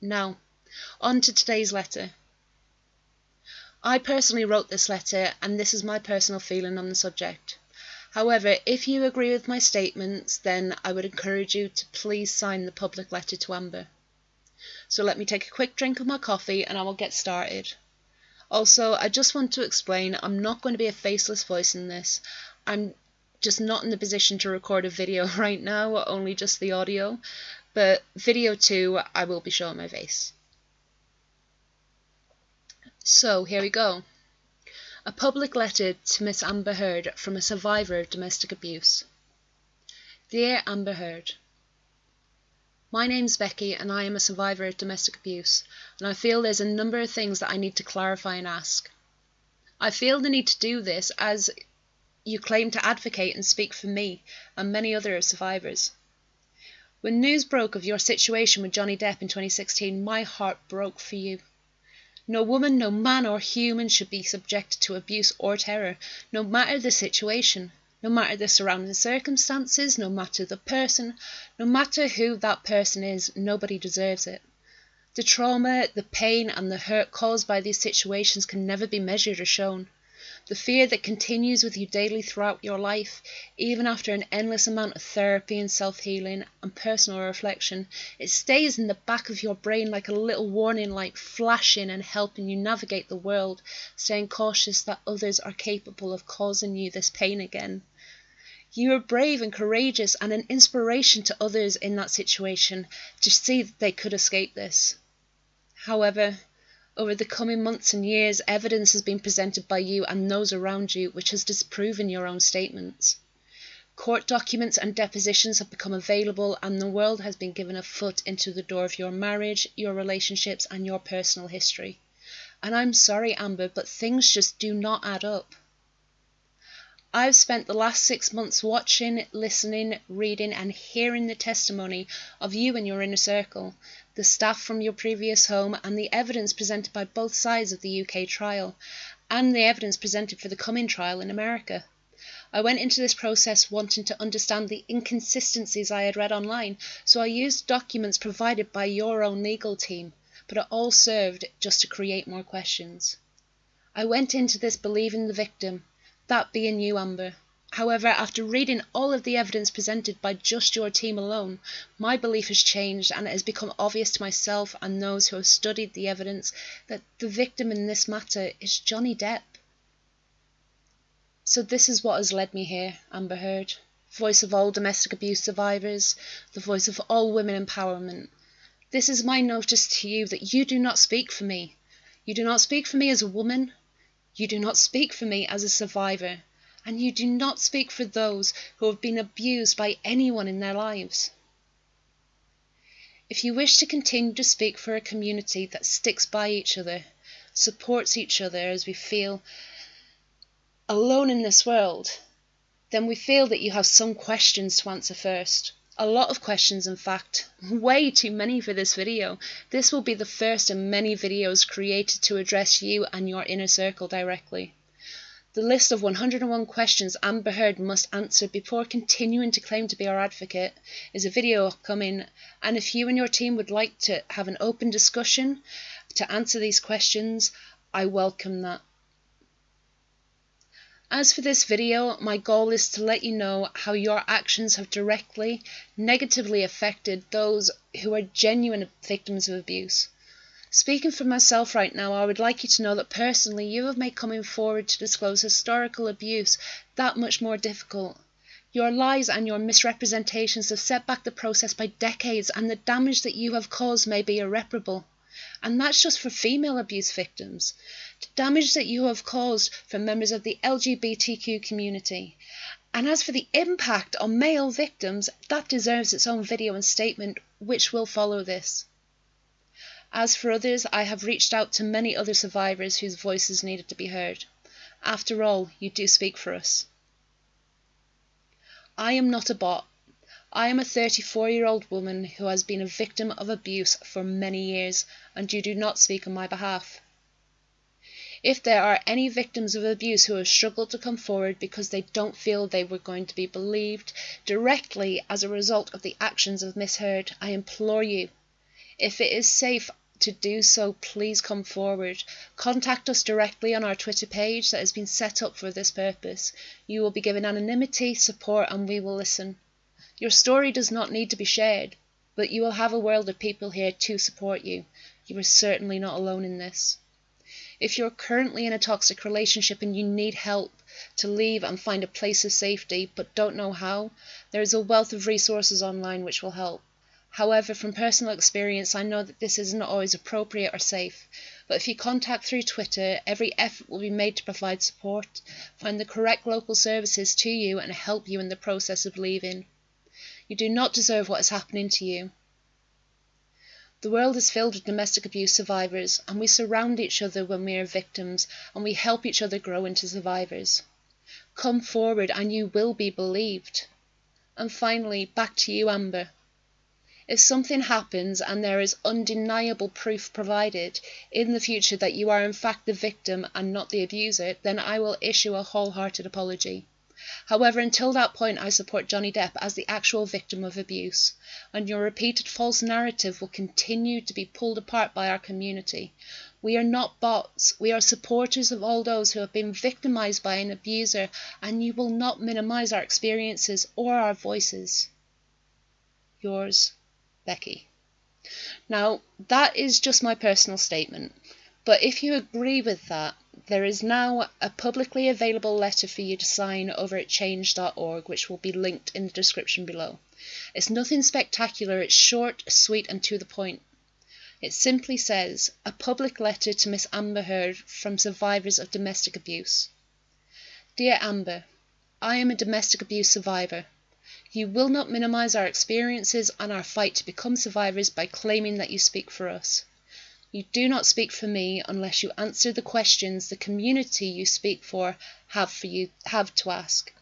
Now, on to today's letter. I personally wrote this letter, and this is my personal feeling on the subject. However, if you agree with my statements, then I would encourage you to please sign the public letter to Amber. So let me take a quick drink of my coffee and I will get started. Also, I just want to explain, I'm not going to be a faceless voice in this. I'm just not in the position to record a video right now, only just the audio. But video 2, I will be showing my face. So, here we go. A public letter to Miss Amber Heard from a survivor of domestic abuse. Dear Amber Heard, my name's Becky and I am a survivor of domestic abuse, and I feel there's a number of things that I need to clarify and ask. I feel the need to do this as you claim to advocate and speak for me and many other survivors. When news broke of your situation with Johnny Depp in 2016, my heart broke for you. No woman, no man or human should be subjected to abuse or terror, no matter the situation. No matter the surrounding circumstances, no matter the person, no matter who that person is, nobody deserves it. The trauma, the pain and the hurt caused by these situations can never be measured or shown. The fear that continues with you daily throughout your life, even after an endless amount of therapy and self-healing and personal reflection, it stays in the back of your brain like a little warning light flashing and helping you navigate the world, staying cautious that others are capable of causing you this pain again. You are brave and courageous and an inspiration to others in that situation to see that they could escape this. However, over the coming months and years, evidence has been presented by you and those around you which has disproven your own statements. Court documents and depositions have become available and the world has been given a foot into the door of your marriage, your relationships and your personal history. And I'm sorry, Amber, but things just do not add up. I've spent the last 6 months watching, listening, reading and hearing the testimony of you and your inner circle, the staff from your previous home and the evidence presented by both sides of the UK trial, and the evidence presented for the coming trial in America. I went into this process wanting to understand the inconsistencies I had read online, so I used documents provided by your own legal team, but it all served just to create more questions. I went into this believing the victim, that being you, Amber. However, after reading all of the evidence presented by just your team alone, my belief has changed and it has become obvious to myself and those who have studied the evidence that the victim in this matter is Johnny Depp. So this is what has led me here, Amber Heard, voice of all domestic abuse survivors, the voice of all women empowerment. This is my notice to you that you do not speak for me. You do not speak for me as a woman. You do not speak for me as a survivor, and you do not speak for those who have been abused by anyone in their lives. If you wish to continue to speak for a community that sticks by each other, supports each other as we feel alone in this world, then we feel that you have some questions to answer first. A lot of questions, in fact, way too many for this video. This will be the first in many videos created to address you and your inner circle directly. The list of 101 questions Amber Heard must answer before continuing to claim to be our advocate is a video upcoming, and if you and your team would like to have an open discussion to answer these questions, I welcome that. As for this video, my goal is to let you know how your actions have directly, negatively affected those who are genuine victims of abuse. Speaking for myself right now, I would like you to know that personally you have made coming forward to disclose historical abuse that much more difficult. Your lies and your misrepresentations have set back the process by decades, and the damage that you have caused may be irreparable. And that's just for female abuse victims. The damage that you have caused for members of the LGBTQ community. And as for the impact on male victims, that deserves its own video and statement, which will follow this. As for others, I have reached out to many other survivors whose voices needed to be heard. After all, you do speak for us. I am not a bot. I am a 34-year-old woman who has been a victim of abuse for many years, and you do not speak on my behalf. If there are any victims of abuse who have struggled to come forward because they don't feel they were going to be believed directly as a result of the actions of Miss Heard, I implore you, If it is safe to do so, please come forward. Contact us directly on our Twitter page that has been set up for this purpose. You will be given anonymity, support, and we will listen. Your story does not need to be shared, but you will have a world of people here to support you. You are certainly not alone in this. If you're currently in a toxic relationship and you need help to leave and find a place of safety but don't know how, there is a wealth of resources online which will help. However, from personal experience, I know that this isn't always appropriate or safe, but if you contact through Twitter, every effort will be made to provide support, find the correct local services to you and help you in the process of leaving. You do not deserve what is happening to you. The world is filled with domestic abuse survivors, and we surround each other when we are victims, and we help each other grow into survivors. Come forward and you will be believed. And finally, back to you, Amber. If something happens and there is undeniable proof provided in the future that you are in fact the victim and not the abuser, then I will issue a wholehearted apology. However, until that point, I support Johnny Depp as the actual victim of abuse, and your repeated false narrative will continue to be pulled apart by our community. We are not bots. We are supporters of all those who have been victimized by an abuser, and you will not minimize our experiences or our voices. Yours, Becky. Now, that is just my personal statement, but if you agree with that, there is now a publicly available letter for you to sign over at change.org, which will be linked in the description below. It's nothing spectacular, it's short, sweet and to the point. It simply says, a public letter to Miss Amber Heard from survivors of domestic abuse. Dear Amber, I am a domestic abuse survivor. You will not minimise our experiences and our fight to become survivors by claiming that you speak for us. You do not speak for me unless you answer the questions the community you speak for have to ask.